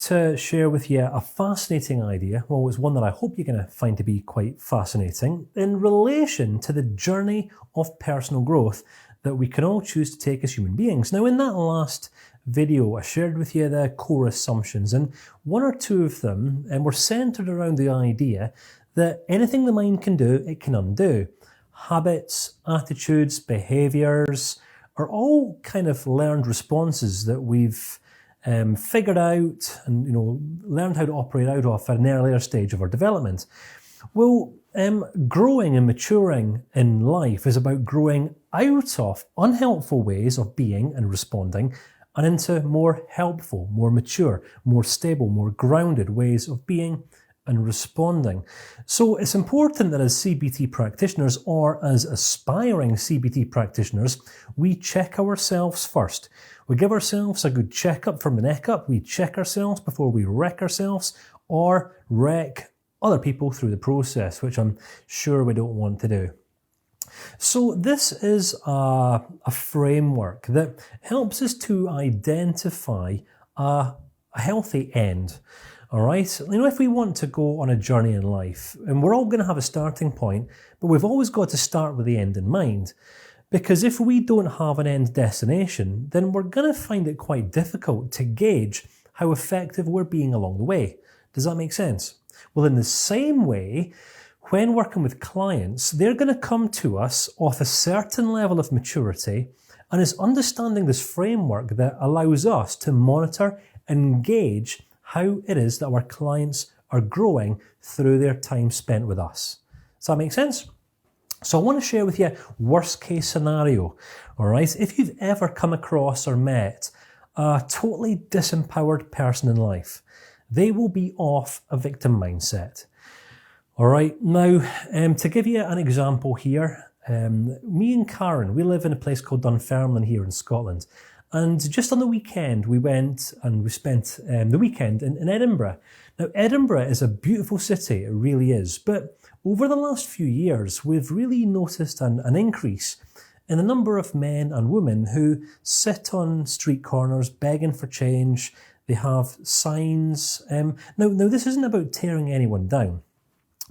To share with you a fascinating idea. Well, it's one that I hope you're going to find to be quite fascinating in relation to the journey of personal growth that we can all choose to take as human beings. Now, in that last video, I shared with you the core assumptions, and one or two of them were centered around the idea that anything the mind can do, it can undo. Habits, attitudes, behaviors are all kind of learned responses that we've figured out and learned how to operate out of at an earlier stage of our development. Well, growing and maturing in life is about growing out of unhelpful ways of being and responding and into more helpful, more mature, more stable, more grounded ways of being and responding. So it's important that as CBT practitioners or as aspiring CBT practitioners, we check ourselves first. We give ourselves a good checkup from the neck up. We check ourselves before we wreck ourselves or wreck other people through the process, which I'm sure we don't want to do. So this is a framework that helps us to identify a healthy end. All right, if we want to go on a journey in life, and we're all going to have a starting point, but we've always got to start with the end in mind. Because if we don't have an end destination, then we're going to find it quite difficult to gauge how effective we're being along the way. Does that make sense? Well, in the same way, when working with clients, they're going to come to us off a certain level of maturity, and it's understanding this framework that allows us to monitor and gauge how it is that our clients are growing through their time spent with us. Does that make sense? So I want to share with you worst case scenario. All right, if you've ever come across or met a totally disempowered person in life, they will be off a victim mindset. All right, now to give you an example here, me and Karen, we live in a place called Dunfermline here in Scotland. And just on the weekend, we went and we spent the weekend in Edinburgh. Now, Edinburgh is a beautiful city, it really is. But over the last few years, we've really noticed an increase in the number of men and women who sit on street corners begging for change. They have signs. Now, this isn't about tearing anyone down.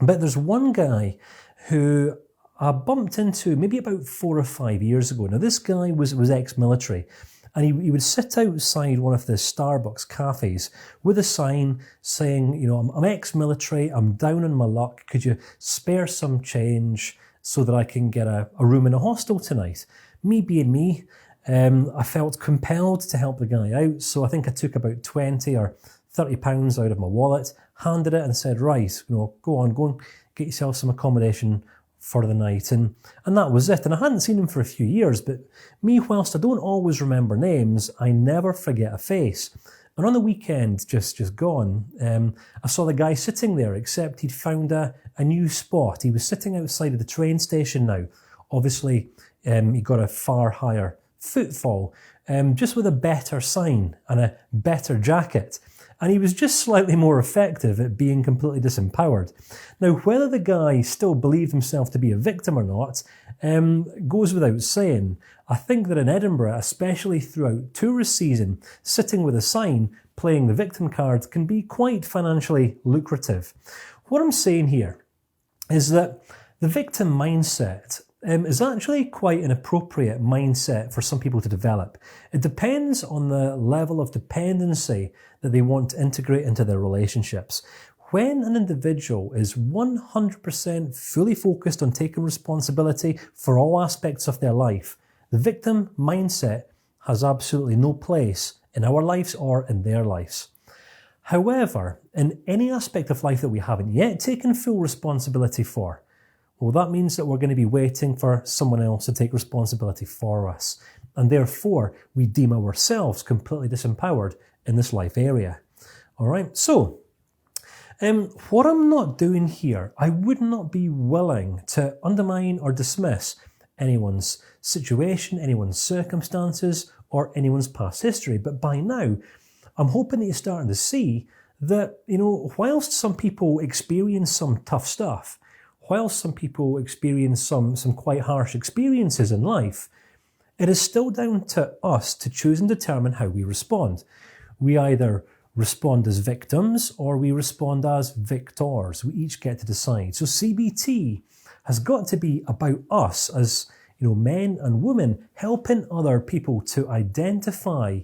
But there's one guy who I bumped into maybe about 4 or 5 years ago. Now, this guy was ex-military. And he would sit outside one of the Starbucks cafes with a sign saying, I'm ex-military, I'm down on my luck, could you spare some change so that I can get a room in a hostel tonight? Me being me, I felt compelled to help the guy out, so I think I took about 20 or 30 pounds out of my wallet, handed it and said, right, go and get yourself some accommodation for the night, and that was it. And I hadn't seen him for a few years, but me, whilst I don't always remember names, I never forget a face. And on the weekend, just gone, I saw the guy sitting there, except he'd found a new spot. He was sitting outside of the train station now. Obviously, he got a far higher footfall, just with a better sign and a better jacket. And he was just slightly more effective at being completely disempowered. Now, whether the guy still believed himself to be a victim or not goes without saying. I think that in Edinburgh, especially throughout tourist season, sitting with a sign playing the victim card can be quite financially lucrative. What I'm saying here is that the victim mindset is actually quite an appropriate mindset for some people to develop. It depends on the level of dependency that they want to integrate into their relationships. When an individual is 100% fully focused on taking responsibility for all aspects of their life, the victim mindset has absolutely no place in our lives or in their lives. However, in any aspect of life that we haven't yet taken full responsibility for, well, that means that we're going to be waiting for someone else to take responsibility for us. And therefore, we deem ourselves completely disempowered in this life area. All right, so what I'm not doing here, I would not be willing to undermine or dismiss anyone's situation, anyone's circumstances, or anyone's past history. But by now, I'm hoping that you're starting to see that, whilst some people experience some tough stuff, whilst some people experience some quite harsh experiences in life, it is still down to us to choose and determine how we respond. We either respond as victims or we respond as victors. We each get to decide. So CBT has got to be about us as men and women helping other people to identify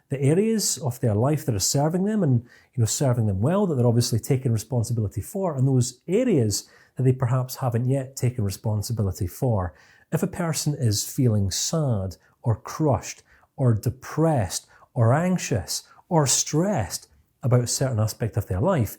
the areas of their life that are serving them and serving them well, that they're obviously taking responsibility for, and those areas that they perhaps haven't yet taken responsibility for. If a person is feeling sad or crushed or depressed or anxious or stressed about a certain aspect of their life,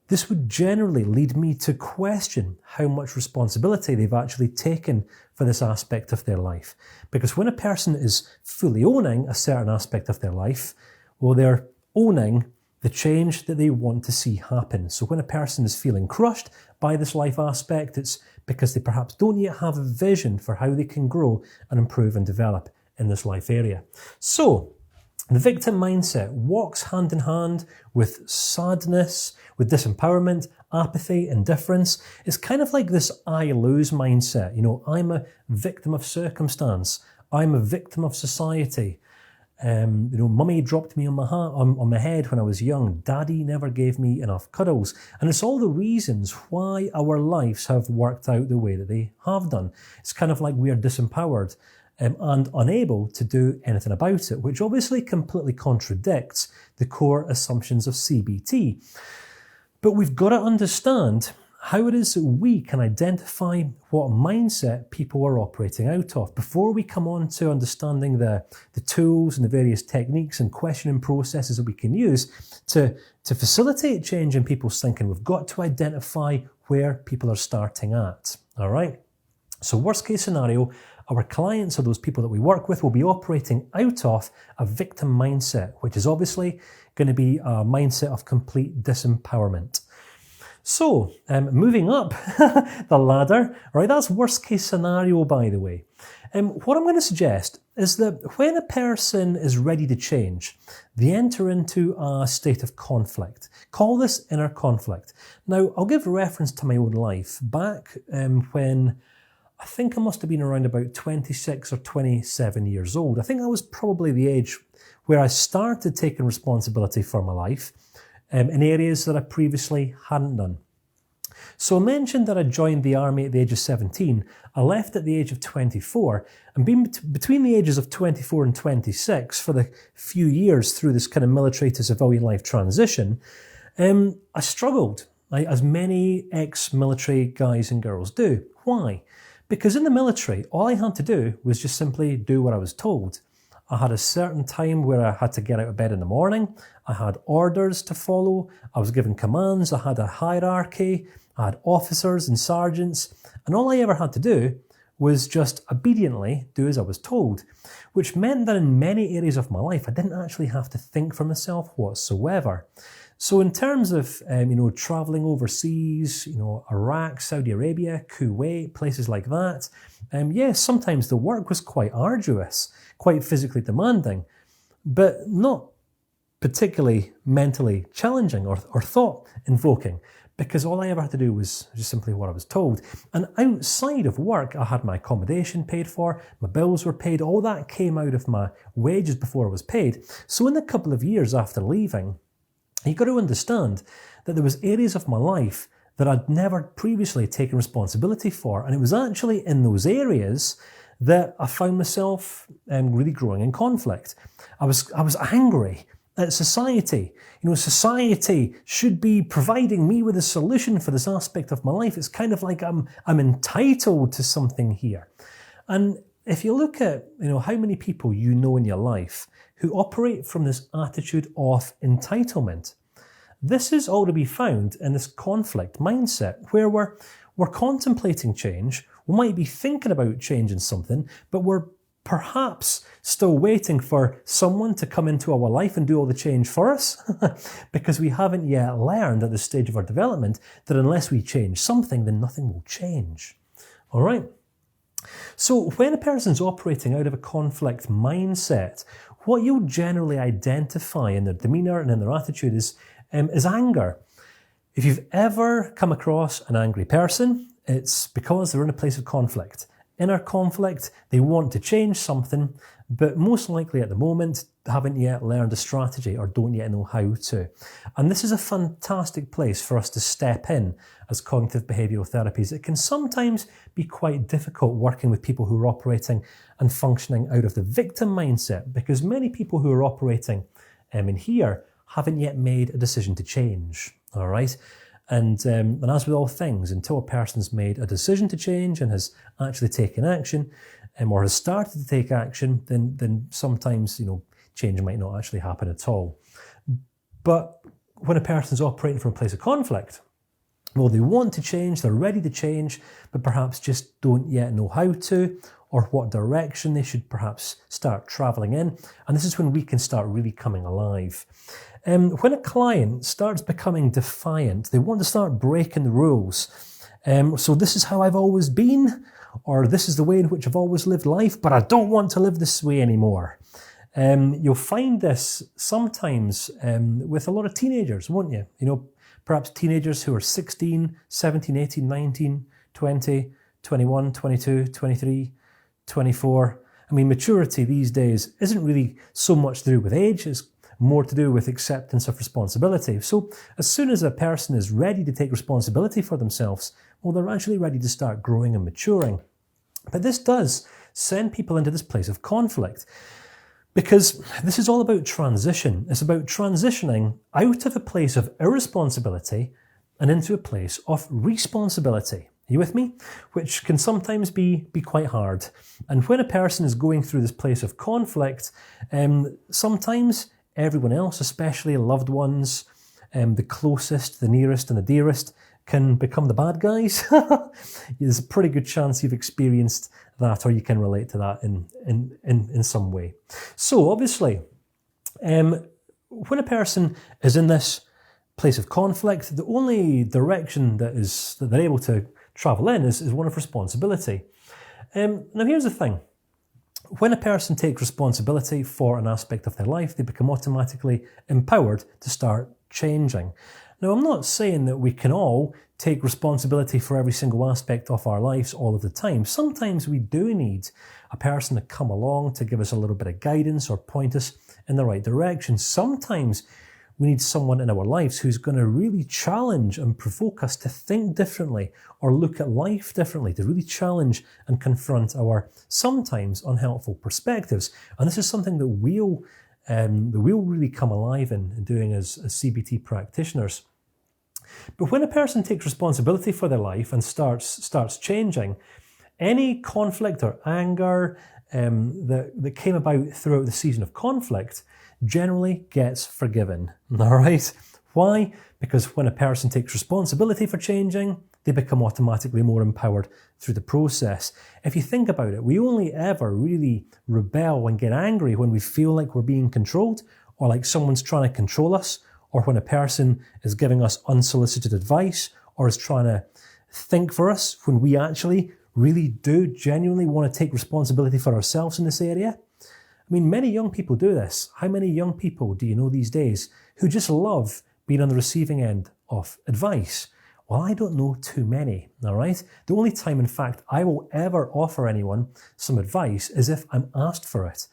this would generally lead me to question how much responsibility they've actually taken for this aspect of their life. Because when a person is fully owning a certain aspect of their life, well, they're owning the change that they want to see happen. So when a person is feeling crushed by this life aspect, it's because they perhaps don't yet have a vision for how they can grow and improve and develop in this life area. So the victim mindset walks hand in hand with sadness, with disempowerment, apathy, indifference. It's kind of like this I lose mindset. I'm a victim of circumstance. I'm a victim of society. Mummy dropped me on my head when I was young. Daddy never gave me enough cuddles. And it's all the reasons why our lives have worked out the way that they have done. It's kind of like we are disempowered and unable to do anything about it, which obviously completely contradicts the core assumptions of CBT. But we've got to understand how it is that we can identify what mindset people are operating out of before we come on to understanding the tools and the various techniques and questioning processes that we can use to facilitate change in people's thinking. We've got to identify where people are starting at. All right? So worst case scenario, our clients or those people that we work with will be operating out of a victim mindset, which is obviously going to be a mindset of complete disempowerment. So, moving up the ladder, right, that's worst case scenario, by the way. What I'm going to suggest is that when a person is ready to change, they enter into a state of conflict. Call this inner conflict. Now, I'll give reference to my own life. Back when I think I must have been around about 26 or 27 years old. I think that was probably the age where I started taking responsibility for my life in areas that I previously hadn't done. So I mentioned that I joined the army at the age of 17. I left at the age of 24, and being between the ages of 24 and 26 for the few years through this kind of military to civilian life transition, I struggled, as many ex-military guys and girls do. Why? Because in the military, all I had to do was just simply do what I was told. I had a certain time where I had to get out of bed in the morning. I had orders to follow. I was given commands. I had a hierarchy. I had officers and sergeants. And all I ever had to do was just obediently do as I was told, which meant that in many areas of my life, I didn't actually have to think for myself whatsoever. So in terms of, traveling overseas, Iraq, Saudi Arabia, Kuwait, places like that, yes, sometimes the work was quite arduous, quite physically demanding, but not particularly mentally challenging or thought-invoking, because all I ever had to do was just simply what I was told. And outside of work, I had my accommodation paid for, my bills were paid, all that came out of my wages before I was paid. So in the couple of years after leaving, you've got to understand that there was areas of my life that I'd never previously taken responsibility for. And it was actually in those areas that I found myself really growing in conflict. I was angry at society. Society should be providing me with a solution for this aspect of my life. It's kind of like I'm entitled to something here. And if you look at, how many people you know in your life who operate from this attitude of entitlement, this is all to be found in this conflict mindset where we're contemplating change. We might be thinking about changing something, but we're perhaps still waiting for someone to come into our life and do all the change for us because we haven't yet learned at this stage of our development that unless we change something, then nothing will change. All right? So when a person's operating out of a conflict mindset, what you'll generally identify in their demeanour and in their attitude is anger. If you've ever come across an angry person, it's because they're in a place of conflict. Inner conflict, they want to change something, but most likely at the moment, haven't yet learned a strategy or don't yet know how to. And this is a fantastic place for us to step in as cognitive behavioural therapies. It can sometimes be quite difficult working with people who are operating and functioning out of the victim mindset, because many people who are operating in here haven't yet made a decision to change, all right? And as with all things, until a person's made a decision to change and has actually taken action, or has started to take action, then sometimes, change might not actually happen at all. But when a person's operating from a place of conflict, well, they want to change, they're ready to change, but perhaps just don't yet know how to, or what direction they should perhaps start traveling in. And this is when we can start really coming alive. When a client starts becoming defiant, they want to start breaking the rules. So this is how I've always been, or this is the way in which I've always lived life, but I don't want to live this way anymore. You'll find this sometimes with a lot of teenagers, won't you? Perhaps teenagers who are 16, 17, 18, 19, 20, 21, 22, 23, 24. Maturity these days isn't really so much to do with age, it's more to do with acceptance of responsibility. So as soon as a person is ready to take responsibility for themselves, well, they're actually ready to start growing and maturing. But this does send people into this place of conflict, because this is all about transition. It's about transitioning out of a place of irresponsibility and into a place of responsibility. Are you with me? Which can sometimes be quite hard. And when a person is going through this place of conflict, sometimes everyone else, especially loved ones, the closest, the nearest and the dearest, can become the bad guys. There's a pretty good chance you've experienced that, or you can relate to that in some way. So obviously, when a person is in this place of conflict, the only direction that they're able to travel in is one of responsibility. Now here's the thing. When a person takes responsibility for an aspect of their life, they become automatically empowered to start changing. Now, I'm not saying that we can all take responsibility for every single aspect of our lives all of the time. Sometimes we do need a person to come along to give us a little bit of guidance or point us in the right direction. Sometimes we need someone in our lives who's going to really challenge and provoke us to think differently or look at life differently, to really challenge and confront our sometimes unhelpful perspectives. And this is something that we'll really come alive in doing as CBT practitioners. But when a person takes responsibility for their life and starts changing, any conflict or anger that came about throughout the season of conflict generally gets forgiven. All right? Why? Because when a person takes responsibility for changing, they become automatically more empowered through the process. If you think about it, we only ever really rebel and get angry when we feel like we're being controlled, or like someone's trying to control us, or when a person is giving us unsolicited advice, or is trying to think for us, when we actually really do genuinely want to take responsibility for ourselves in this area. Many young people do this. How many young people do you know these days who just love being on the receiving end of advice? Well, I don't know too many, all right? The only time, in fact, I will ever offer anyone some advice is if I'm asked for it.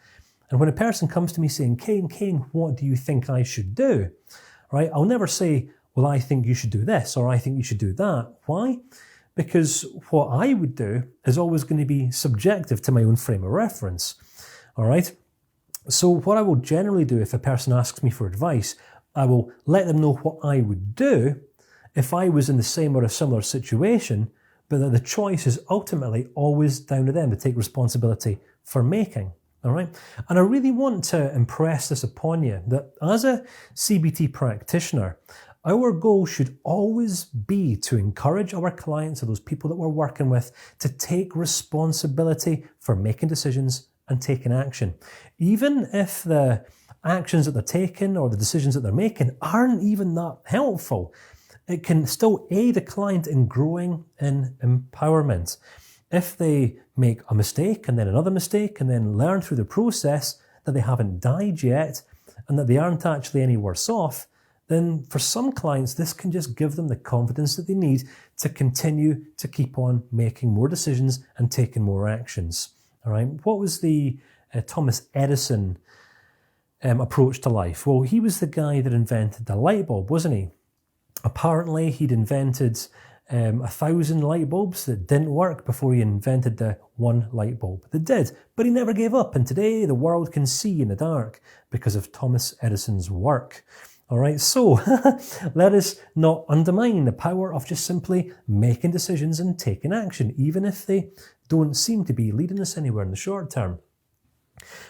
And when a person comes to me saying, Kane, what do you think I should do? Right? I'll never say, well, I think you should do this, or I think you should do that. Why? Because what I would do is always going to be subjective to my own frame of reference, all right? So what I will generally do if a person asks me for advice, I will let them know what I would do if I was in the same or a similar situation, but that the choice is ultimately always down to them to take responsibility for making. All right? And I really want to impress this upon you, that as a CBT practitioner, our goal should always be to encourage our clients, or those people that we're working with, to take responsibility for making decisions and taking action. Even if the actions that they're taking or the decisions that they're making aren't even that helpful, it can still aid a client in growing in empowerment. If they make a mistake and then another mistake and then learn through the process that they haven't died yet and that they aren't actually any worse off, then for some clients, this can just give them the confidence that they need to continue to keep on making more decisions and taking more actions. All right. What was the Thomas Edison approach to life? Well, he was the guy that invented the light bulb, wasn't he? Apparently, he'd invented 1,000 light bulbs that didn't work before he invented the one light bulb that did. But he never gave up, and today the world can see in the dark because of Thomas Edison's work. All right, so let us not undermine the power of just simply making decisions and taking action, even if they don't seem to be leading us anywhere in the short term.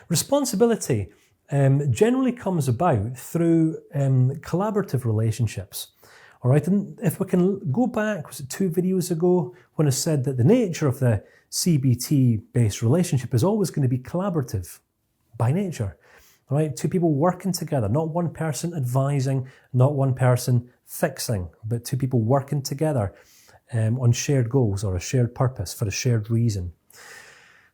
Responsibility generally comes about through collaborative relationships. All right, and if we can go back, was it 2 videos ago, when I said that the nature of the CBT-based relationship is always going to be collaborative by nature. All right, 2 people working together, not one person advising, not one person fixing, but 2 people working together on shared goals or a shared purpose for a shared reason.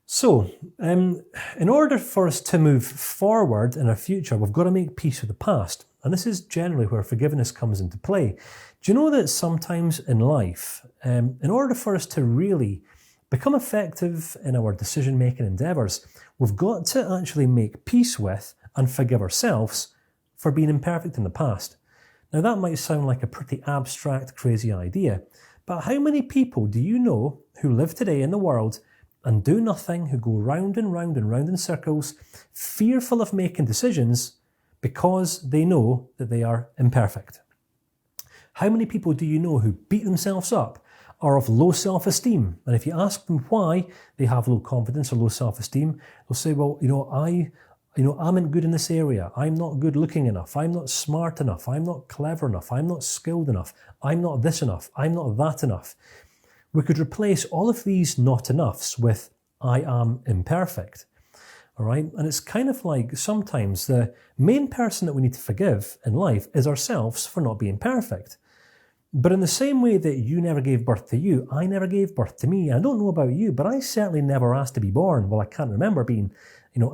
So, in order for us to move forward in our future, we've got to make peace with the past. And this is generally where forgiveness comes into play. Do you know that sometimes in life, in order for us to really become effective in our decision-making endeavours, we've got to actually make peace with and forgive ourselves for being imperfect in the past. Now that might sound like a pretty abstract, crazy idea, but how many people do you know who live today in the world and do nothing, who go round and round and round in circles, fearful of making decisions because they know that they are imperfect? How many people do you know who beat themselves up, are of low self-esteem? And if you ask them why they have low confidence or low self-esteem, they'll say, well, I'm not good in this area. I'm not good looking enough. I'm not smart enough. I'm not clever enough. I'm not skilled enough. I'm not this enough. I'm not that enough. We could replace all of these not enoughs with I am imperfect. All right? And it's kind of like sometimes the main person that we need to forgive in life is ourselves for not being perfect. But in the same way that you never gave birth to you, I never gave birth to me. I don't know about you, but I certainly never asked to be born. Well, I can't remember being,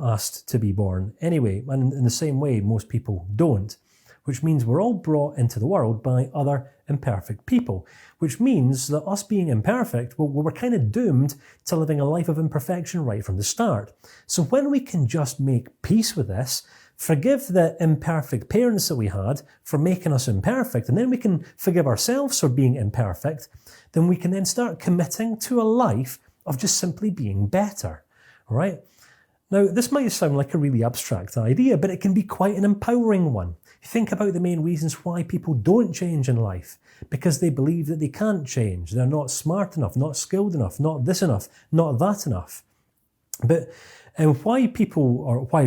asked to be born anyway. And in the same way, most people don't, which means we're all brought into the world by other imperfect people, which means that us being imperfect, well, we're kind of doomed to living a life of imperfection right from the start. So when we can just make peace with this, forgive the imperfect parents that we had for making us imperfect, and then we can forgive ourselves for being imperfect, then we can then start committing to a life of just simply being better, all right? Now, this might sound like a really abstract idea, but it can be quite an empowering one. Think about the main reasons why people don't change in life. Because they believe that they can't change. They're not smart enough, not skilled enough, not this enough, not that enough. But why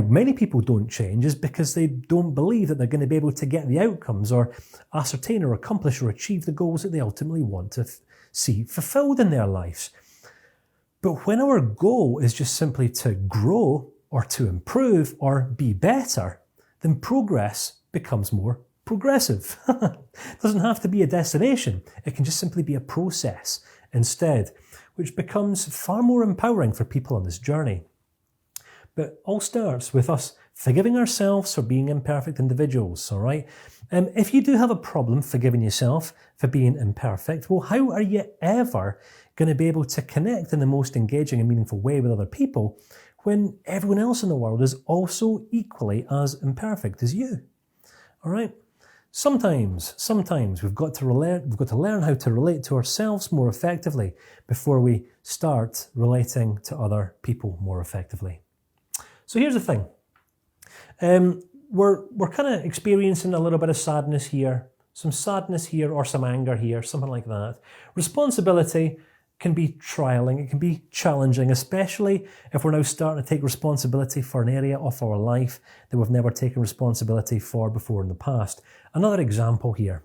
many people don't change is because they don't believe that they're going to be able to get the outcomes or ascertain or accomplish or achieve the goals that they ultimately want to see fulfilled in their lives. But when our goal is just simply to grow or to improve or be better, then progress becomes more progressive. It doesn't have to be a destination. It can just simply be a process instead, which becomes far more empowering for people on this journey. But all starts with us forgiving ourselves for being imperfect individuals, all right? If you do have a problem forgiving yourself for being imperfect, well, how are you ever going to be able to connect in the most engaging and meaningful way with other people when everyone else in the world is also equally as imperfect as you? All right? Sometimes we've got to learn how to relate to ourselves more effectively before we start relating to other people more effectively. So here's the thing. We're kind of experiencing a little bit of sadness here, some sadness here or some anger here, something like that. Responsibility can be trialing, it can be challenging, especially if we're now starting to take responsibility for an area of our life that we've never taken responsibility for before in the past. Another example here,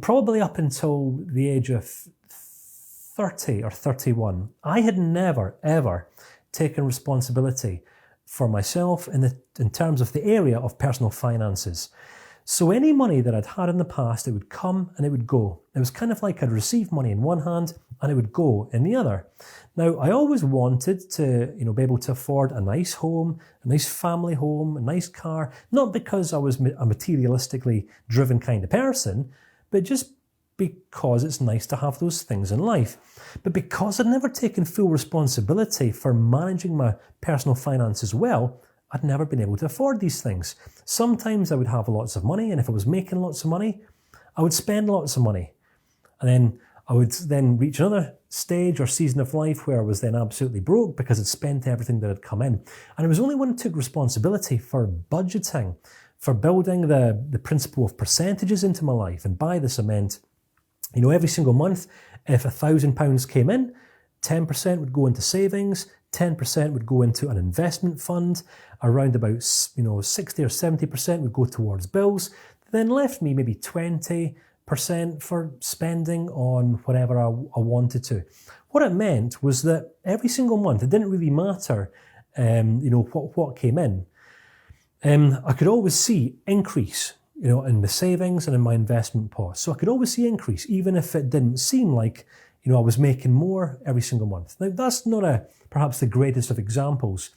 probably up until the age of 30 or 31, I had never, ever taken responsibility for myself in terms of the area of personal finances. So any money that I'd had in the past, it would come and it would go. It was kind of like I'd receive money in one hand and it would go in the other. Now, I always wanted to, be able to afford a nice home, a nice family home, a nice car, not because I was a materialistically driven kind of person, but just because it's nice to have those things in life. But because I'd never taken full responsibility for managing my personal finances well, I'd never been able to afford these things. Sometimes I would have lots of money, and if I was making lots of money, I would spend lots of money. And then I would then reach another stage or season of life where I was then absolutely broke because I'd spent everything that had come in. And it was only when I took responsibility for budgeting, for building the principle of percentages into my life. And by this I meant, every single month, if £1,000 came in, 10% would go into savings, 10% would go into an investment fund, around about 60 or 70% would go towards bills, then left me maybe 20% for spending on whatever I wanted to. What it meant was that every single month, it didn't really matter what came in. I could always see increase, in the savings and in my investment pot. So I could always see increase, even if it didn't seem like, I was making more every single month. Now, that's not perhaps the greatest of examples,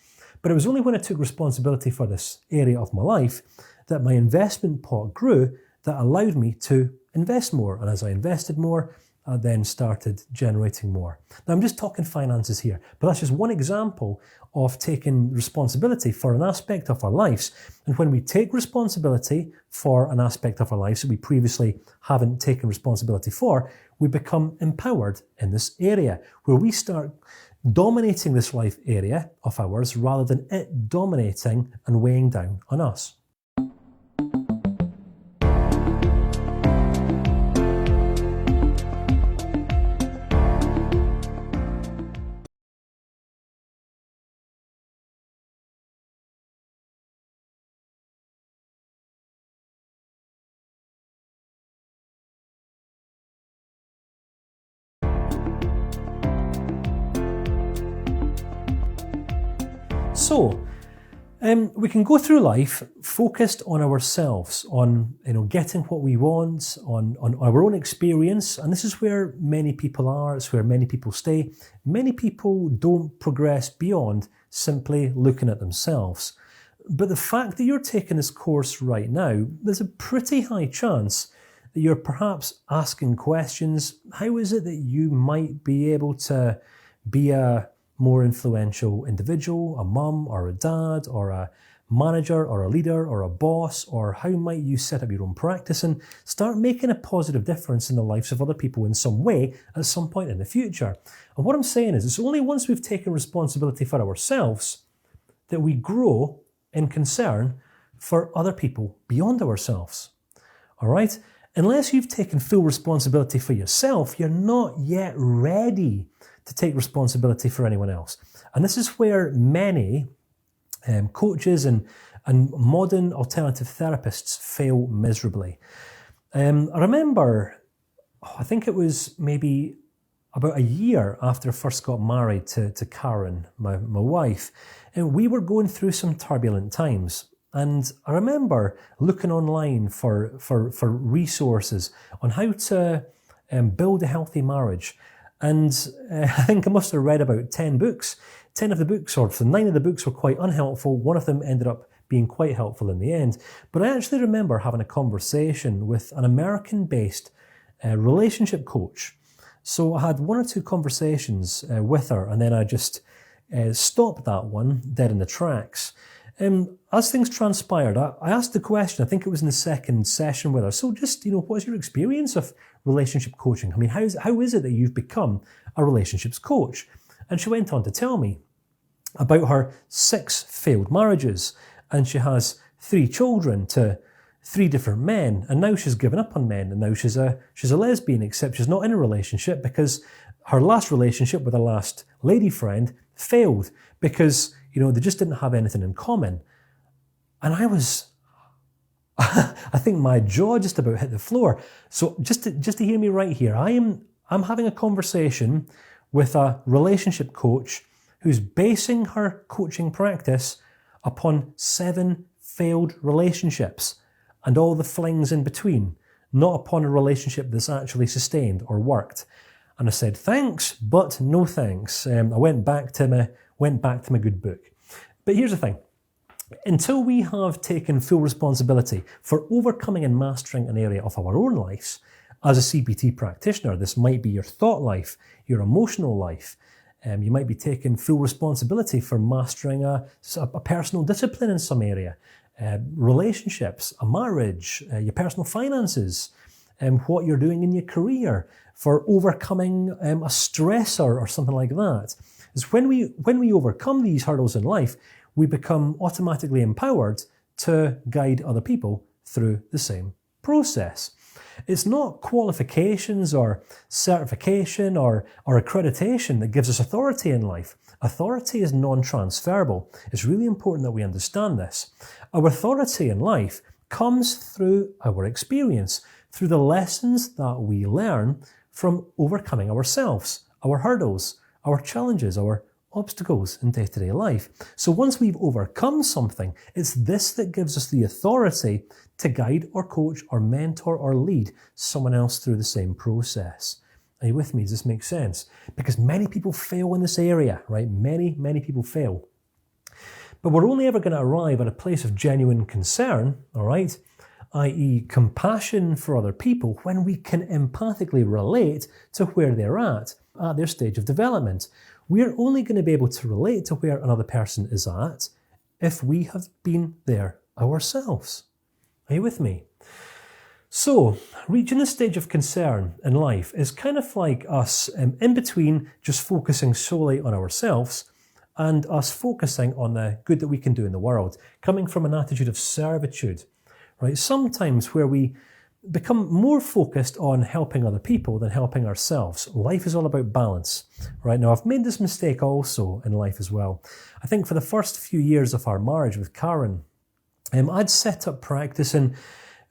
but it was only when I took responsibility for this area of my life that my investment pot grew that allowed me to invest more. And as I invested more, I then started generating more. Now, I'm just talking finances here, but that's just one example of taking responsibility for an aspect of our lives. And when we take responsibility for an aspect of our lives that we previously haven't taken responsibility for, we become empowered in this area where we start dominating this life area of ours rather than it dominating and weighing down on us. So, we can go through life focused on ourselves, on getting what we want, on our own experience, and this is where many people are, it's where many people stay. Many people don't progress beyond simply looking at themselves. But the fact that you're taking this course right now, there's a pretty high chance that you're perhaps asking questions. How is it that you might be able to be a more influential individual, a mum or a dad or a manager or a leader or a boss, or how might you set up your own practice and start making a positive difference in the lives of other people in some way at some point in the future? And what I'm saying is, it's only once we've taken responsibility for ourselves that we grow in concern for other people beyond ourselves. All right? Unless you've taken full responsibility for yourself, you're not yet ready to take responsibility for anyone else. And this is where many coaches and modern alternative therapists fail miserably. I remember, I think it was maybe about a year after I first got married to Karen, my wife, and we were going through some turbulent times. And I remember looking online for resources on how to build a healthy marriage. And I think I must have read about 10 books. 10 of the books, or 9 of the books, were quite unhelpful. One of them ended up being quite helpful in the end. But I actually remember having a conversation with an American-based relationship coach. So I had 1 or 2 conversations with her, and then I just stopped that one dead in the tracks. As things transpired, I asked the question, I think it was in the second session with her, so just, what's your experience of relationship coaching? I mean, how is it that you've become a relationships coach? And she went on to tell me about her 6 failed marriages, and she has 3 children to 3 different men, and now she's given up on men, and now she's a lesbian, except she's not in a relationship because her last relationship with her last lady friend failed because they just didn't have anything in common. And I think my jaw just about hit the floor. So just to hear me right here, I'm having a conversation with a relationship coach who's basing her coaching practice upon 7 failed relationships and all the flings in between, not upon a relationship that's actually sustained or worked. And I said, thanks, but no thanks. I went back to my good book. But here's the thing. Until we have taken full responsibility for overcoming and mastering an area of our own lives, as a CBT practitioner, this might be your thought life, your emotional life, You might be taking full responsibility for mastering a personal discipline in some area, relationships, a marriage, your personal finances, what you're doing in your career, for overcoming a stressor or something like that. Is when we overcome these hurdles in life, we become automatically empowered to guide other people through the same process. It's not qualifications or certification or accreditation that gives us authority in life. Authority is non-transferable. It's really important that we understand this. Our authority in life comes through our experience, through the lessons that we learn from overcoming ourselves, our hurdles, our challenges, our obstacles in day-to-day life. So once we've overcome something, it's this that gives us the authority to guide or coach or mentor or lead someone else through the same process. Are you with me? Does this make sense? Because many people fail in this area, right? Many people fail. But we're only ever going to arrive at a place of genuine concern, all right, i.e. compassion for other people, when we can empathically relate to where they're at their stage of development. We're only going to be able to relate to where another person is at if we have been there ourselves. Are you with me? So, reaching this stage of concern in life is kind of like us in between just focusing solely on ourselves and us focusing on the good that we can do in the world, coming from an attitude of servitude, right? Sometimes where we become more focused on helping other people than helping ourselves. Life is all about balance, right? Now, I've made this mistake also in life as well. I think for the first few years of our marriage with Karen, I'd set up practice, and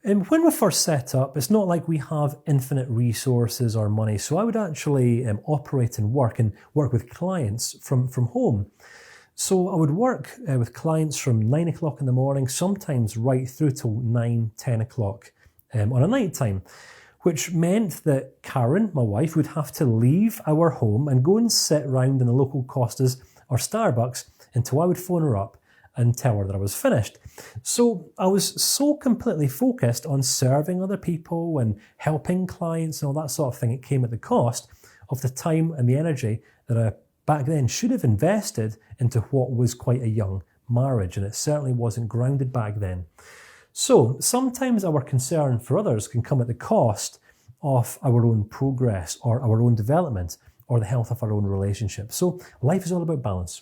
when we first set up, it's not like we have infinite resources or money. So I would actually operate and work with clients from home. So I would work with clients from 9 o'clock in the morning, sometimes right through till 9, 10 o'clock on a night time, which meant that Karen, my wife, would have to leave our home and go and sit around in the local Costas or Starbucks until I would phone her up and tell her that I was finished. So I was so completely focused on serving other people and helping clients and all that sort of thing, it came at the cost of the time and the energy that I back then should have invested into what was quite a young marriage, and it certainly wasn't grounded back then. So sometimes our concern for others can come at the cost of our own progress or our own development or the health of our own relationship. So life is all about balance.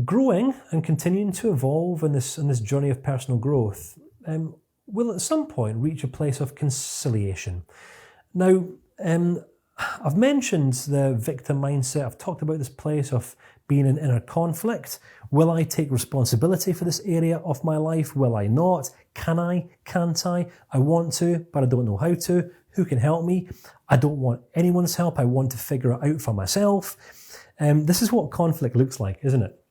Growing and continuing to evolve in this journey of personal growth will at some point reach a place of conciliation. Now, I've mentioned the victim mindset. I've talked about this place of being in inner conflict. Will I take responsibility for this area of my life? Will I not? Can I? Can't I? I want to, but I don't know how to. Who can help me? I don't want anyone's help. I want to figure it out for myself. This is what conflict looks like, isn't it?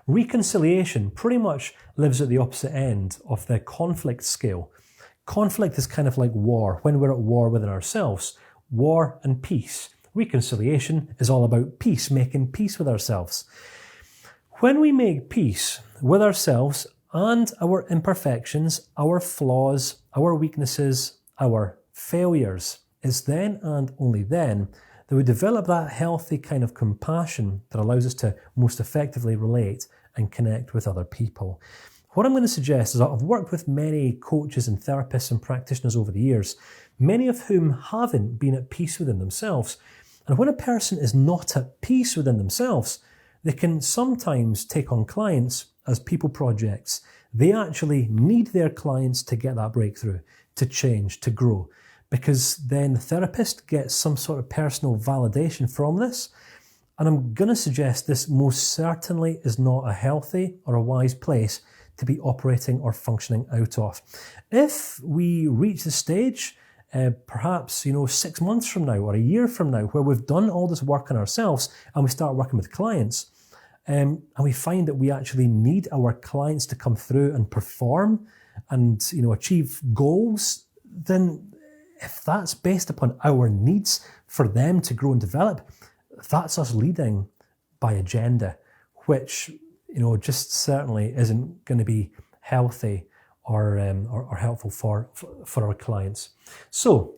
Reconciliation pretty much lives at the opposite end of the conflict scale. Conflict is kind of like war, when we're at war within ourselves. War and peace. Reconciliation is all about peace, making peace with ourselves. When we make peace with ourselves and our imperfections, our flaws, our weaknesses, our failures, it's then and only then that we develop that healthy kind of compassion that allows us to most effectively relate and connect with other people. What I'm going to suggest is that I've worked with many coaches and therapists and practitioners over the years, many of whom haven't been at peace within themselves. And when a person is not at peace within themselves, they can sometimes take on clients as people projects. They actually need their clients to get that breakthrough, to change, to grow, because then the therapist gets some sort of personal validation from this. And I'm going to suggest this most certainly is not a healthy or a wise place to be operating or functioning out of. If we reach the stage, perhaps 6 months from now or a year from now, where we've done all this work on ourselves and we start working with clients, and we find that we actually need our clients to come through and perform and achieve goals, then if that's based upon our needs for them to grow and develop, that's us leading by agenda, which just certainly isn't going to be healthy or helpful for our clients. So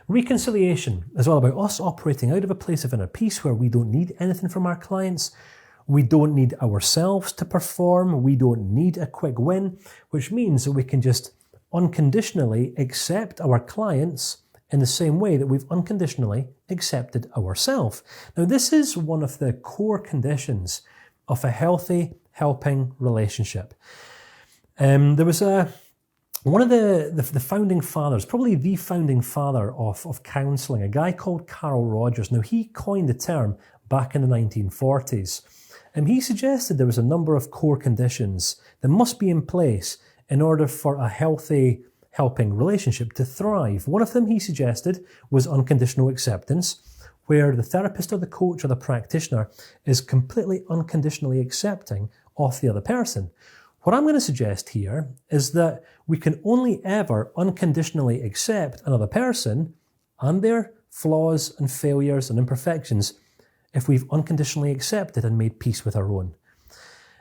Reconciliation is all about us operating out of a place of inner peace where we don't need anything from our clients. We don't need ourselves to perform. We don't need a quick win, which means that we can just unconditionally accept our clients in the same way that we've unconditionally accepted ourselves. Now, this is one of the core conditions of a healthy, helping relationship. There was one of the founding fathers, probably the founding father of counselling, a guy called Carl Rogers. Now, he coined the term back in the 1940s. And he suggested there was a number of core conditions that must be in place in order for a healthy, helping relationship to thrive. One of them, he suggested, was unconditional acceptance, where the therapist or the coach or the practitioner is completely unconditionally accepting of the other person. What I'm going to suggest here is that we can only ever unconditionally accept another person and their flaws and failures and imperfections if we've unconditionally accepted and made peace with our own.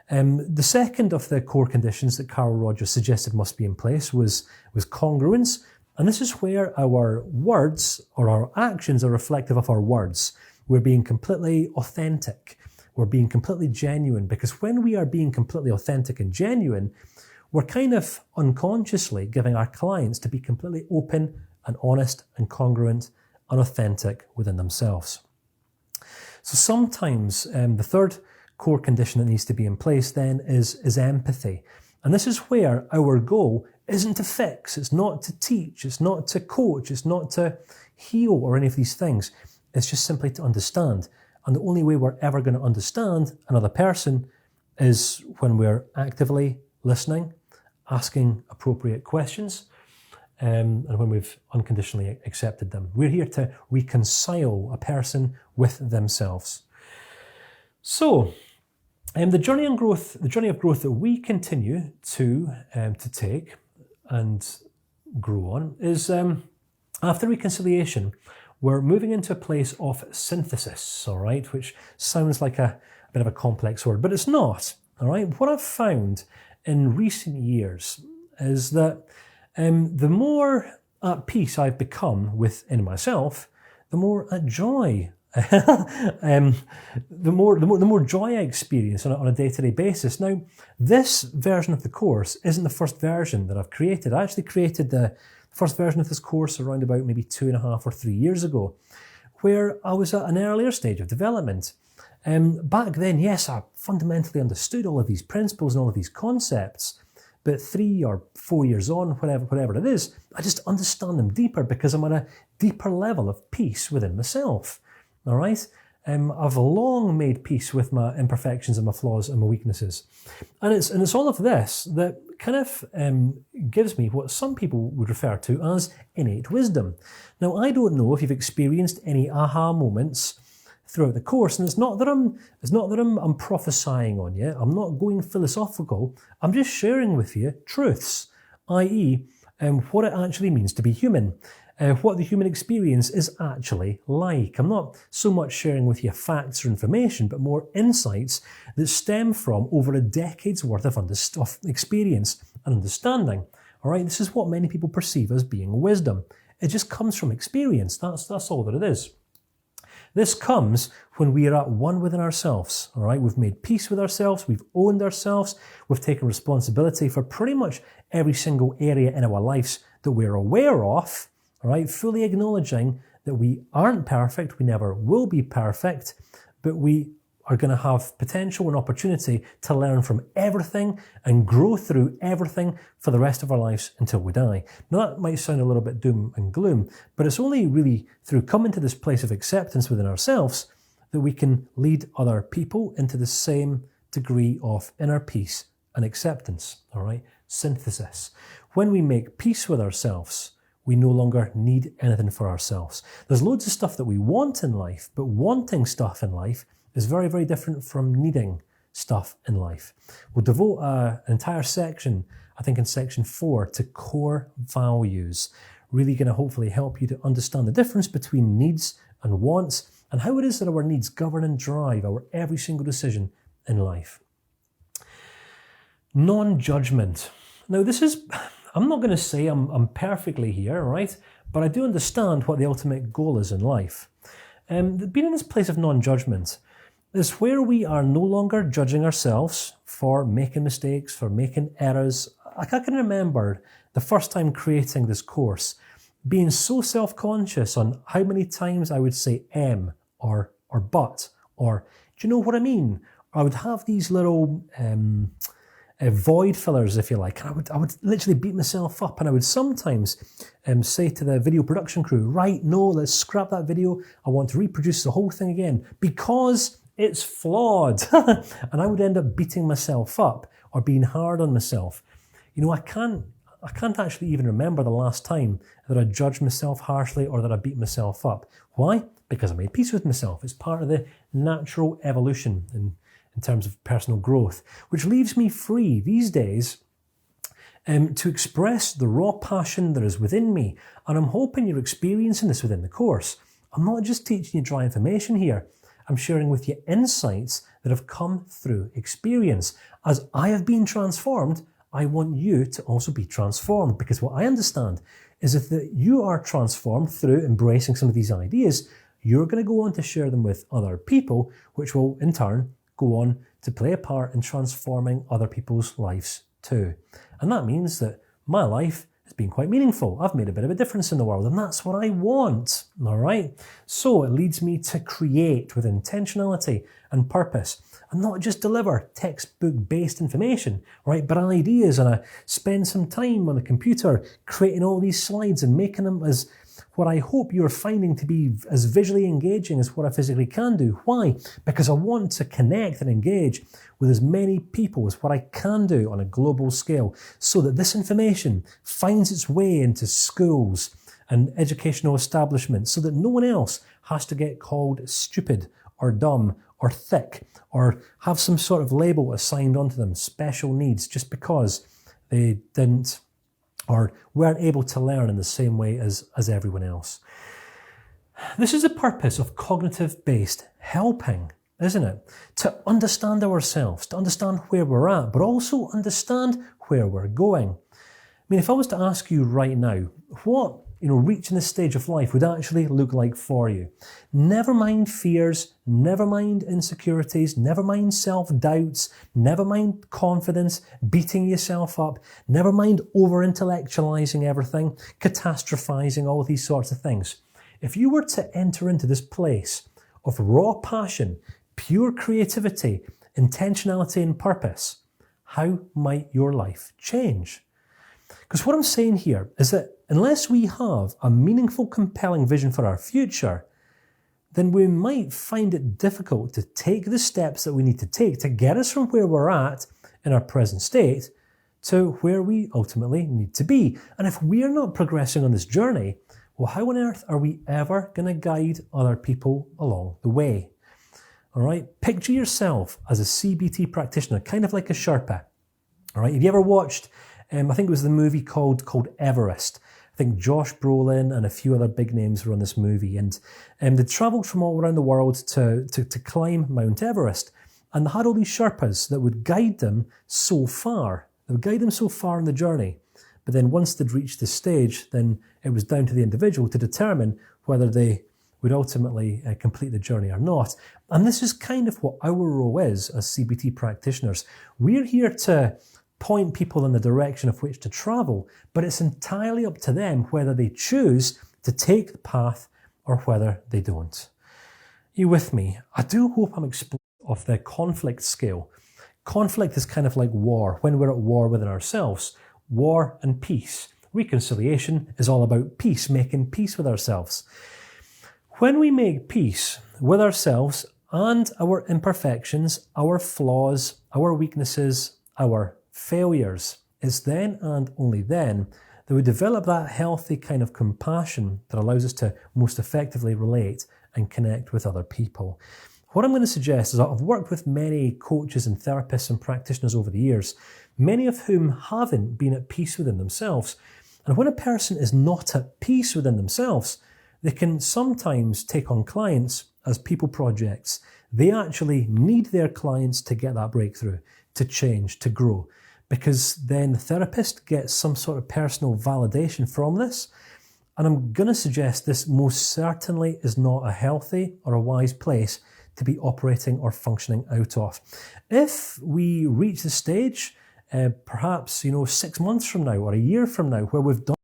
The second of the core conditions that Carl Rogers suggested must be in place was congruence. And this is where our words or our actions are reflective of our words. We're being completely authentic. We're being completely genuine, because when we are being completely authentic and genuine, we're kind of unconsciously giving our clients to be completely open and honest and congruent and authentic within themselves. So sometimes the third core condition that needs to be in place then is empathy. And this is where our goal isn't to fix, it's not to teach, it's not to coach, it's not to heal or any of these things. It's just simply to understand. And the only way we're ever going to understand another person is when we're actively listening, asking appropriate questions, and when we've unconditionally accepted them. We're here to reconcile a person with themselves. So, the journey of growth that we continue to take and grow on is after reconciliation, we're moving into a place of synthesis, all right, which sounds like a bit of a complex word, but it's not, all right. What I've found in recent years is that the more at peace I've become within myself, the more at joy, the more joy I experience on a day-to-day basis. Now, this version of the course isn't the first version that I've created. I actually created the first version of this course around about maybe 2.5 or 3 years ago, where I was at an earlier stage of development. Back then, yes, I fundamentally understood all of these principles and all of these concepts, but 3 or 4 years on, whatever it is, I just understand them deeper because I'm on a deeper level of peace within myself. All right? I've long made peace with my imperfections and my flaws and my weaknesses. And it's all of this that kind of gives me what some people would refer to as innate wisdom. Now, I don't know if you've experienced any aha moments throughout the course, and it's not that I'm prophesying on you. I'm not going philosophical. I'm just sharing with you truths, i.e., what it actually means to be human. What the human experience is actually like. I'm not so much sharing with you facts or information, but more insights that stem from over a decade's worth of experience and understanding. All right, this is what many people perceive as being wisdom. It just comes from experience. That's all that it is. This comes when we are at one within ourselves. All right, we've made peace with ourselves. We've owned ourselves. We've taken responsibility for pretty much every single area in our lives that we're aware of. All right, fully acknowledging that we aren't perfect, we never will be perfect, but we are going to have potential and opportunity to learn from everything and grow through everything for the rest of our lives until we die. Now, that might sound a little bit doom and gloom, but it's only really through coming to this place of acceptance within ourselves that we can lead other people into the same degree of inner peace and acceptance. All right, synthesis. When we make peace with ourselves, we no longer need anything for ourselves. There's loads of stuff that we want in life, but wanting stuff in life is very, very different from needing stuff in life. We'll devote an entire section, I think in section 4, to core values. Really going to hopefully help you to understand the difference between needs and wants and how it is that our needs govern and drive our every single decision in life. Non-judgment. Now, this is I'm not going to say I'm perfectly here, right? But I do understand what the ultimate goal is in life. Being in this place of non-judgment is where we are no longer judging ourselves for making mistakes, for making errors. I can remember the first time creating this course, being so self-conscious on how many times I would say or but, or do you know what I mean? I would have these little void fillers, if you like, and I would literally beat myself up, and I would sometimes say to the video production crew, right, no, let's scrap that video, I want to reproduce the whole thing again, because it's flawed. And I would end up beating myself up or being hard on myself. I can't actually even remember the last time that I judged myself harshly or that I beat myself up. Why? Because I made peace with myself. It's part of the natural evolution in terms of personal growth, which leaves me free these days to express the raw passion that is within me. And I'm hoping you're experiencing this within the course. I'm not just teaching you dry information here. I'm sharing with you insights that have come through experience. As I have been transformed, I want you to also be transformed, because what I understand is that you are transformed through embracing some of these ideas. You're going to go on to share them with other people, which will in turn go on to play a part in transforming other people's lives too. And that means that my life has been quite meaningful. I've made a bit of a difference in the world, and that's what I want, all right? So it leads me to create with intentionality and purpose, and not just deliver textbook-based information, right, but ideas, and I spend some time on the computer creating all these slides and making them as what I hope you're finding to be as visually engaging as what I physically can do. Why? Because I want to connect and engage with as many people as what I can do on a global scale, so that this information finds its way into schools and educational establishments, so that no one else has to get called stupid or dumb or thick or have some sort of label assigned onto them, special needs, just because they didn't or weren't able to learn in the same way as everyone else. This is the purpose of cognitive-based helping, isn't it? To understand ourselves, to understand where we're at, but also understand where we're going. I mean, if I was to ask you right now, what reaching this stage of life would actually look like for you? Never mind fears, never mind insecurities, never mind self-doubts, never mind confidence, beating yourself up, never mind over-intellectualizing everything, catastrophizing, all these sorts of things. If you were to enter into this place of raw passion, pure creativity, intentionality and purpose, how might your life change? Because what I'm saying here is that unless we have a meaningful, compelling vision for our future, then we might find it difficult to take the steps that we need to take to get us from where we're at in our present state to where we ultimately need to be. And if we're not progressing on this journey, well, how on earth are we ever going to guide other people along the way? All right, picture yourself as a CBT practitioner, kind of like a Sherpa. All right, have you ever watched I think it was the movie called Everest. I think Josh Brolin and a few other big names were on this movie, and they travelled from all around the world to climb Mount Everest, and they had all these Sherpas that would guide them so far. They would guide them so far in the journey, but then once they'd reached the stage, then it was down to the individual to determine whether they would ultimately complete the journey or not. And this is kind of what our role is as CBT practitioners. We're here to point people in the direction of which to travel, but it's entirely up to them whether they choose to take the path or whether they don't. Are you with me? I do hope I'm explaining of the conflict scale. Conflict is kind of like war, when we're at war within ourselves. War and peace. Reconciliation is all about peace, making peace with ourselves. When we make peace with ourselves and our imperfections, our flaws, our weaknesses, our failures, it's then and only then that we develop that healthy kind of compassion that allows us to most effectively relate and connect with other people. What I'm going to suggest is that I've worked with many coaches and therapists and practitioners over the years, many of whom haven't been at peace within themselves. And when a person is not at peace within themselves, they can sometimes take on clients as people projects. They actually need their clients to get that breakthrough, to change, to grow. because then the therapist gets some sort of personal validation from this. And I'm going to suggest this most certainly is not a healthy or a wise place to be operating or functioning out of. If we reach the stage, perhaps 6 months from now or a year from now, where we've done